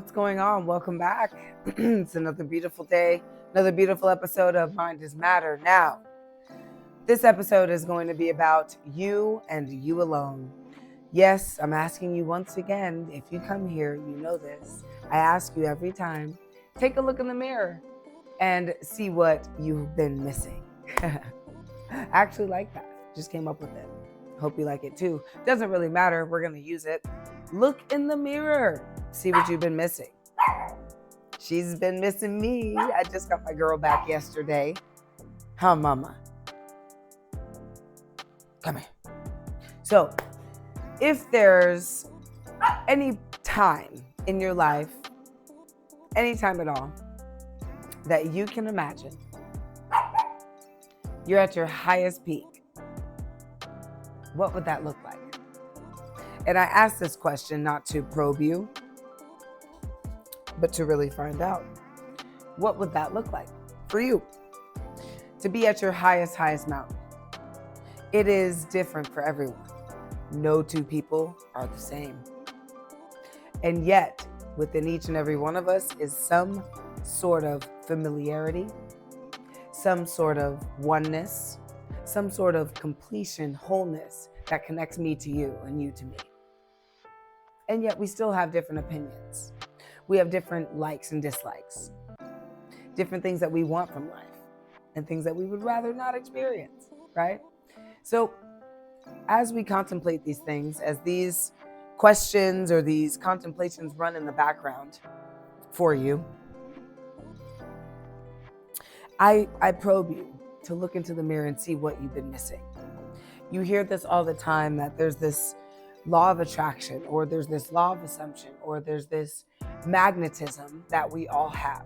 what's going on? Welcome back. It's another beautiful day, another beautiful episode of Mind is Matter. Now, this episode is going to be about you and you alone. Yes, I'm asking you once again, if you come here, you know this. I ask you every time, take a look in the mirror and see what you've been missing. I actually like that. Just came up with it. Hope you like it too. Doesn't really matter. We're going to use it. Look in the mirror. See what you've been missing. She's been missing me. I just got my girl back yesterday. Huh, mama? Come here. So, if there's any time in your life, any time at all, that you can imagine, you're at your highest peak, what would that look like? And I ask this question not to probe you, but to really find out, what would that look like for you? To be at your highest mountain. It is different for everyone. No two people are the same. And yet, within each and every one of us is some sort of familiarity, some sort of oneness, some sort of completion, wholeness that connects me to you and you to me. And yet we still have different opinions. We have different likes and dislikes, different things that we want from life and things that we would rather not experience, right? So as we contemplate these things, as these questions or these contemplations run in the background for you, I probe you to look into the mirror and see what you've been missing. You hear this all the time, that there's this law of attraction, or there's this law of assumption, or there's this magnetism that we all have.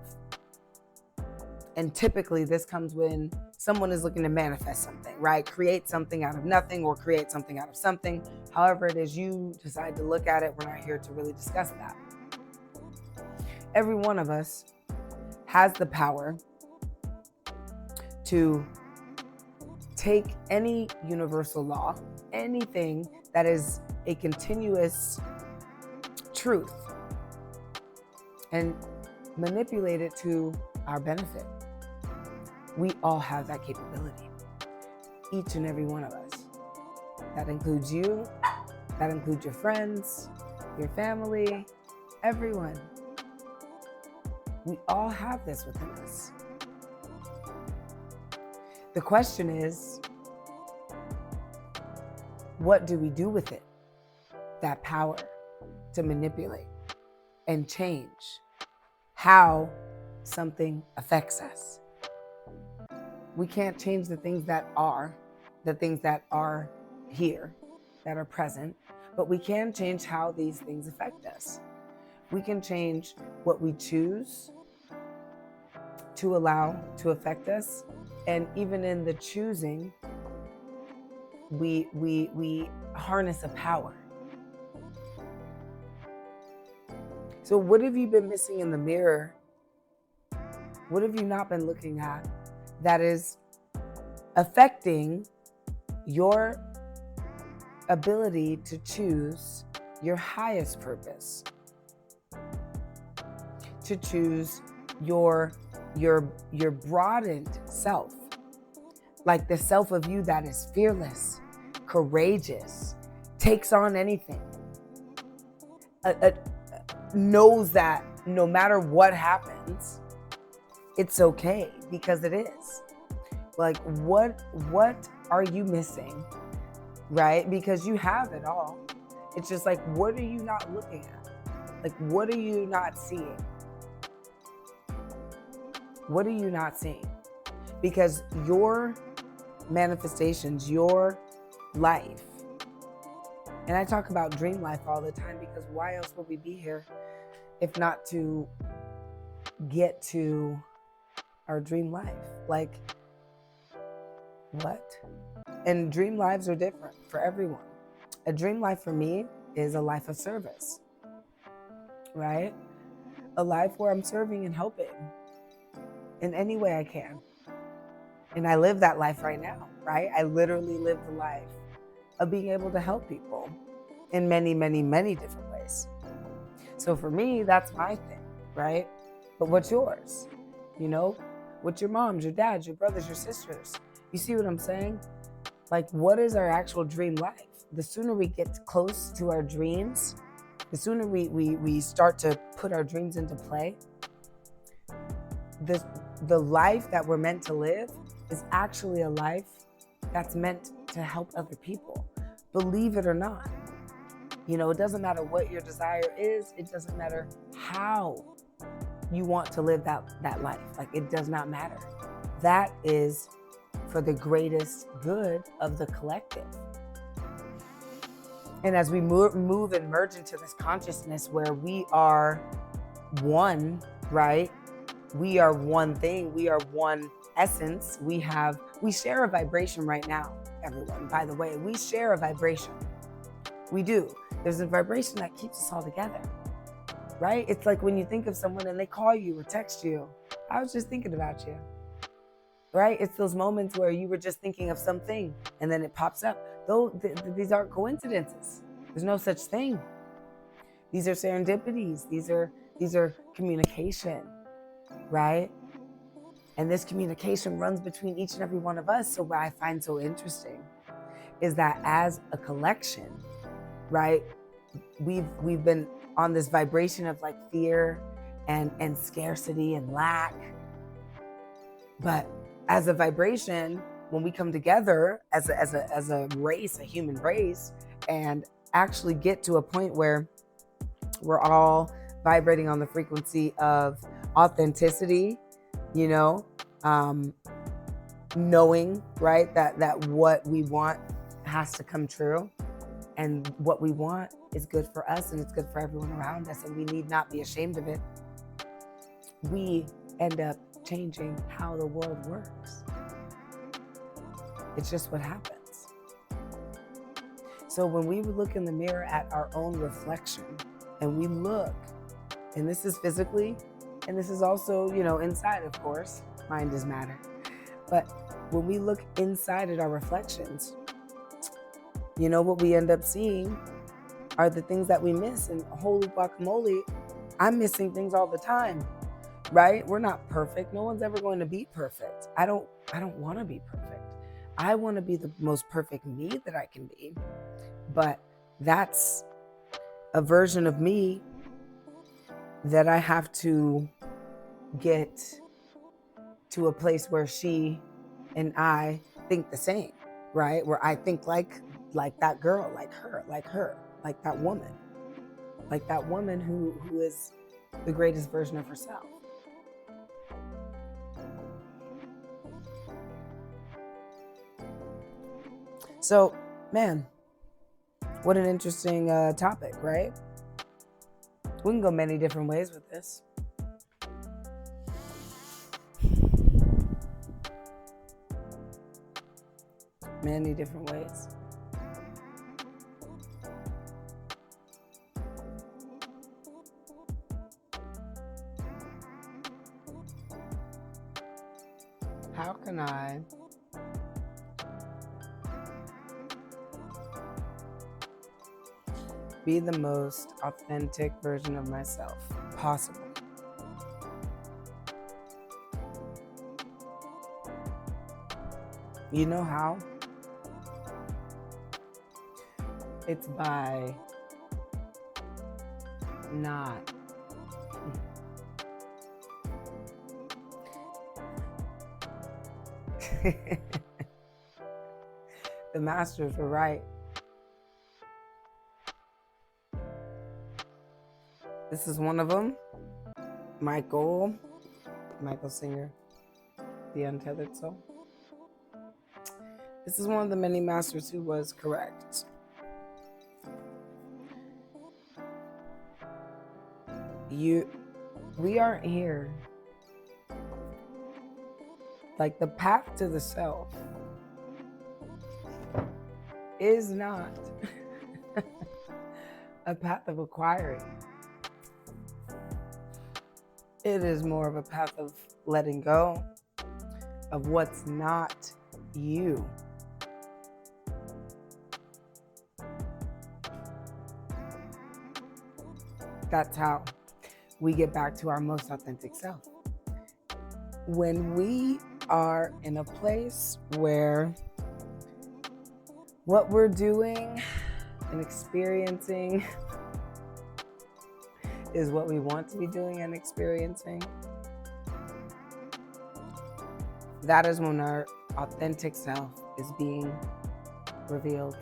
And typically this comes when someone is looking to manifest something, right? Create something out of nothing or create something out of something. However it is you decide to look at it, we're not here to really discuss that. Every one of us has the power to take any universal law, anything that is a continuous truth, and manipulate it to our benefit. We all have that capability. Each and every one of us. That includes you, that includes your friends, your family, everyone. We all have this within us. The question is, what do we do with it? That power to manipulate and change how something affects us. We can't change the things that are here, that are present, but we can change how these things affect us. We can change what we choose to allow to affect us. And even in the choosing, we harness a power. So what have you been missing in the mirror? What have you not been looking at that is affecting your ability to choose your highest purpose? To choose your broadened self, like the self of you that is fearless, courageous, takes on anything, knows that no matter what happens, it's okay because it is. Like, what are you missing, right? Because you have it all. It's just like, what are you not looking at? Like, what are you not seeing? What are you not seeing? Because your manifestations, your life, and I talk about dream life all the time, because why else would we be here if not to get to our dream life? Like, what? And dream lives are different for everyone. A dream life for me is a life of service, right? A life where I'm serving and helping in any way I can. And I live that life right now, right? I literally live the life of being able to help people in many, many, many different ways. So for me, that's my thing, right? But what's yours? You know, what's your mom's, your dad's, your brothers, your sisters? You see what I'm saying? Like, what is our actual dream life? The sooner we get close to our dreams, the sooner we start to put our dreams into play, the life that we're meant to live is actually a life that's meant to help other people. Believe it or not. You know, it doesn't matter what your desire is. It doesn't matter how you want to live that life. Like, it does not matter. That is for the greatest good of the collective. And as we move and merge into this consciousness where we are one, right? We are one thing. We are one essence. We share a vibration right now, everyone. By the way, we share a vibration. We do. There's a vibration that keeps us all together, right? It's like when you think of someone and they call you or text you, I was just thinking about you, right? It's those moments where you were just thinking of something and then it pops up. Though these aren't coincidences. There's no such thing. These are serendipities. These are communication, right? And this communication runs between each and every one of us. So what I find so interesting is that as a collection, right, we've been on this vibration of like fear and scarcity and lack. But as a vibration, when we come together as a race, a human race, and actually get to a point where we're all vibrating on the frequency of authenticity, you know, knowing, right, that what we want has to come true, and what we want is good for us and it's good for everyone around us, and we need not be ashamed of it. We end up changing how the world works. It's just what happens. So when we look in the mirror at our own reflection, and we look, and this is physically, and this is also, you know, inside, of course, mind is matter. But when we look inside at our reflections, you know, what we end up seeing are the things that we miss. And holy guacamole, I'm missing things all the time, right? We're not perfect. No one's ever going to be perfect. I don't want to be perfect. I want to be the most perfect me that I can be. But that's a version of me that I have to get to a place where she and I think the same, right? Where I think like that girl, like her, like that woman who is the greatest version of herself. So, man, what an interesting topic, right? We can go many different ways with this. Many different ways. How can I be the most authentic version of myself possible? You know how? It's by not the masters were right. This is one of them. Michael Singer, The Untethered Soul. This is one of the many masters who was correct. We aren't here. Like, the path to the self is not a path of acquiring. It is more of a path of letting go of what's not you. That's how we get back to our most authentic self. When we are in a place where what we're doing and experiencing is what we want to be doing and experiencing, that is when our authentic self is being revealed,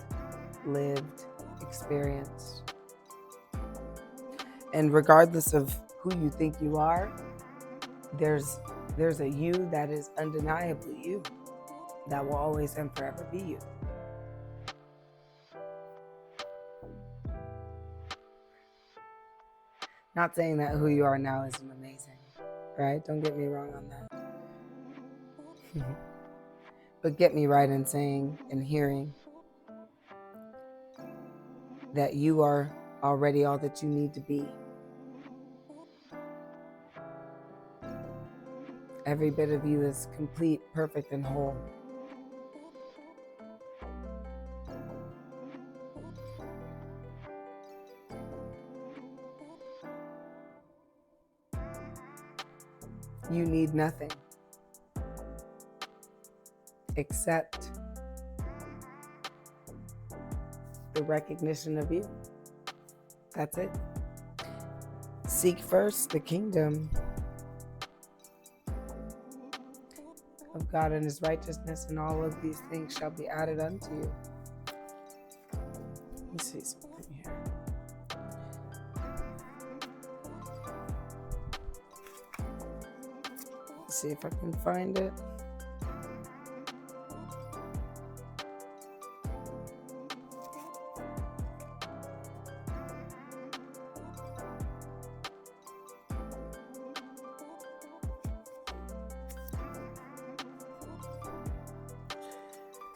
lived, experienced. And regardless of who you think you are, there's a you that is undeniably you, that will always and forever be you. Not saying that who you are now isn't amazing, right? Don't get me wrong on that. But get me right in saying and hearing that you are already all that you need to be. Every bit of you is complete, perfect, and whole. You need nothing except the recognition of you. That's it. Seek first the kingdom of God and his righteousness, and all of these things shall be added unto you. Let me see something here. Let's see if I can find it.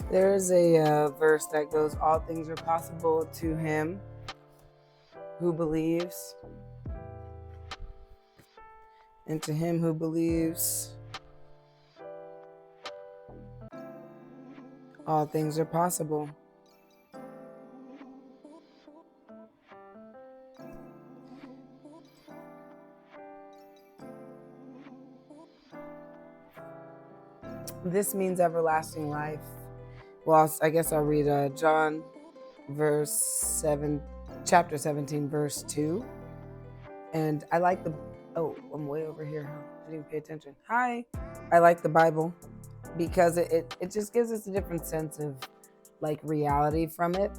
There's a verse that goes, all things are possible to him who believes, and to him who believes, all things are possible. This means everlasting life. Well, I guess I'll read John chapter 17, verse 2. And I like I'm way over here. I didn't pay attention. Hi. I like the Bible because it just gives us a different sense of like reality from it.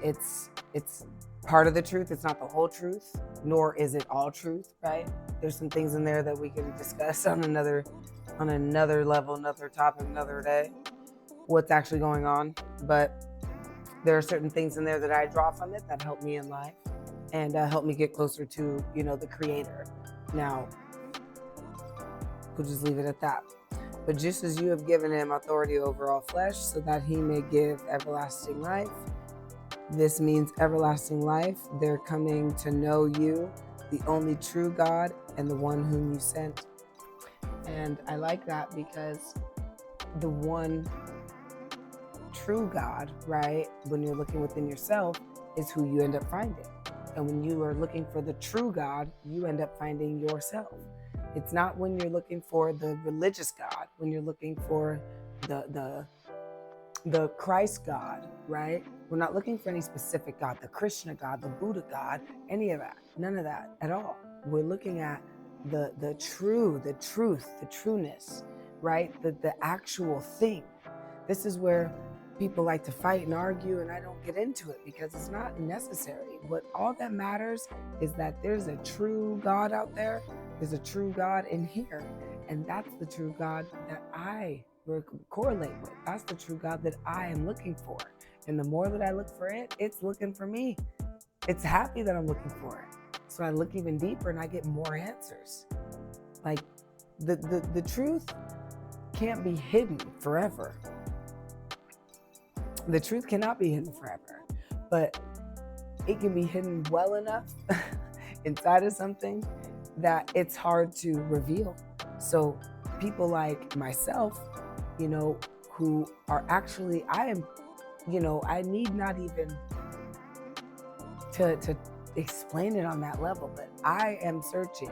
It's part of the truth. It's not the whole truth, nor is it all truth, right? There's some things in there that we can discuss on another level, another topic, another day, what's actually going on. But there are certain things in there that I draw from it that help me in life and help me get closer to, the creator. Now, we'll just leave it at that. But just as you have given him authority over all flesh so that he may give everlasting life, this means everlasting life. They're coming to know you, the only true God and the one whom you sent. And I like that because the one true God, right, when you're looking within yourself, is who you end up finding. And when you are looking for the true God, you end up finding yourself. It's not when you're looking for the religious God, when you're looking for the Christ God, right? We're not looking for any specific God, the Krishna God, the Buddha God, any of that, none of that at all. We're looking at the truth, the trueness, right? The actual thing. This is where people like to fight and argue, and I don't get into it because it's not necessary. What all that matters is that there's a true God out there. There's a true God in here, and that's the true God that I correlate with. That's the true God that I am looking for. And the more that I look for it, it's looking for me. It's happy that I'm looking for it. So I look even deeper and I get more answers. Like the truth can't be hidden forever. The truth cannot be hidden forever, but it can be hidden well enough inside of something that it's hard to reveal. So people like myself, who are actually, I need not even to explain it on that level, but I am searching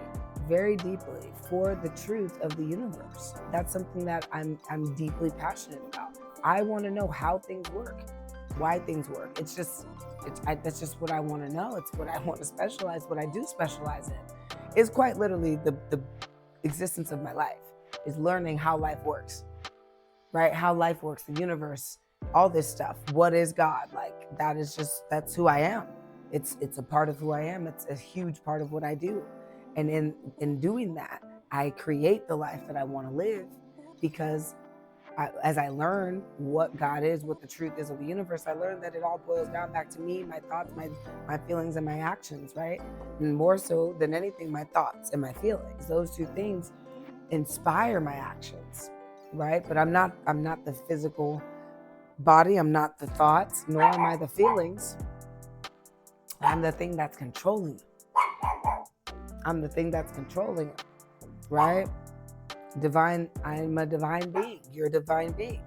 very deeply for the truth of the universe. That's something that I'm deeply passionate about. I want to know how things work, why things work. That's just what I want to know. It's what I want to specialize, what I do specialize in. It's quite literally the existence of my life, is learning how life works, right? How life works, the universe, all this stuff. What is God? Like, that's who I am. It's a part of who I am. It's a huge part of what I do. And in doing that, I create the life that I want to live, because as I learn what God is, what the truth is of the universe, I learn that it all boils down back to me, my thoughts, my feelings, and my actions, right? And more so than anything, my thoughts and my feelings. Those two things inspire my actions, right? But I'm not the physical body. I'm not the thoughts, nor am I the feelings. I'm the thing that's controlling it. I'm the thing that's controlling it, right? Divine, I'm a divine being. You're a divine being.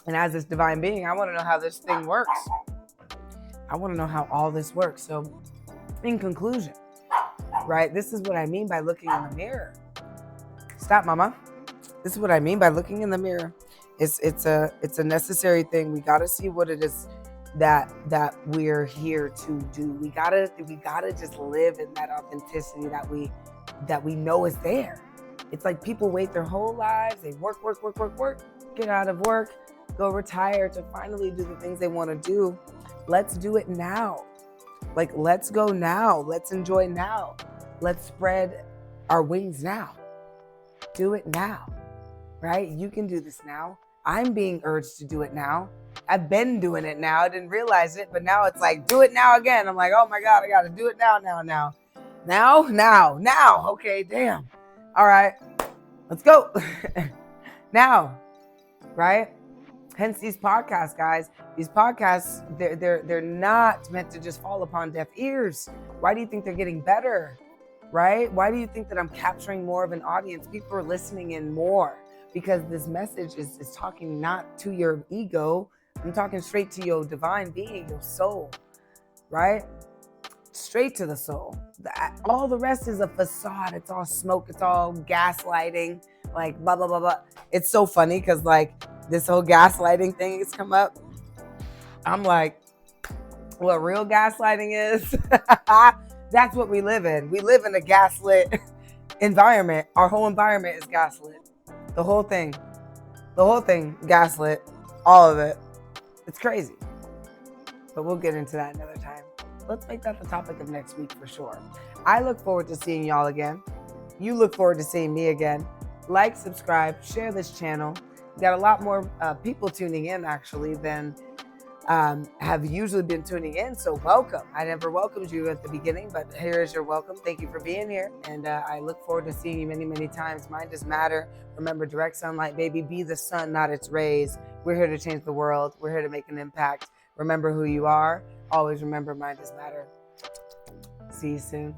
And as this divine being, I want to know how this thing works. I want to know how all this works. So, in conclusion, right, this is what I mean by looking in the mirror. Stop, mama. This is what I mean by looking in the mirror. It's a necessary thing. We got to see what it is that we're here to do. We gotta just live in that authenticity that we know is there. It's like people wait their whole lives. They work, get out of work, go retire to finally do the things they want to do. Let's do it now. Like, let's go now. Let's enjoy now. Let's spread our wings now. Do it now, right? You can do this now. I'm being urged to do it now. I've been doing it now. I didn't realize it, but now it's like, do it now again. I'm like, oh my God, I got to do it now. Okay, damn. All right, let's go. Now, right? Hence these podcasts, guys. These podcasts, they're not meant to just fall upon deaf ears. Why do you think they're getting better, right? Why do you think that I'm capturing more of an audience? People are listening in more because this message is talking not to your ego. I'm talking straight to your divine being, your soul, right? Straight to the soul. All the rest is a facade. It's all smoke. It's all gaslighting, like blah, blah, blah, blah. It's so funny because like this whole gaslighting thing has come up. I'm like, what real gaslighting is? That's what we live in. We live in a gaslit environment. Our whole environment is gaslit. The whole thing, gaslit, all of it. It's crazy. But we'll get into that another time. Let's make that the topic of next week for sure. I look forward to seeing y'all again. You look forward to seeing me again. Like, subscribe, share this channel. We got a lot more people tuning in actually than have usually been tuning in. So welcome. I never welcomed you at the beginning, but here is your welcome. Thank you for being here. And I look forward to seeing you many, many times. Mind does matter. Remember, direct sunlight, baby. Be the sun, not its rays. We're here to change the world. We're here to make an impact. Remember who you are. Always remember, mind does matter. See you soon.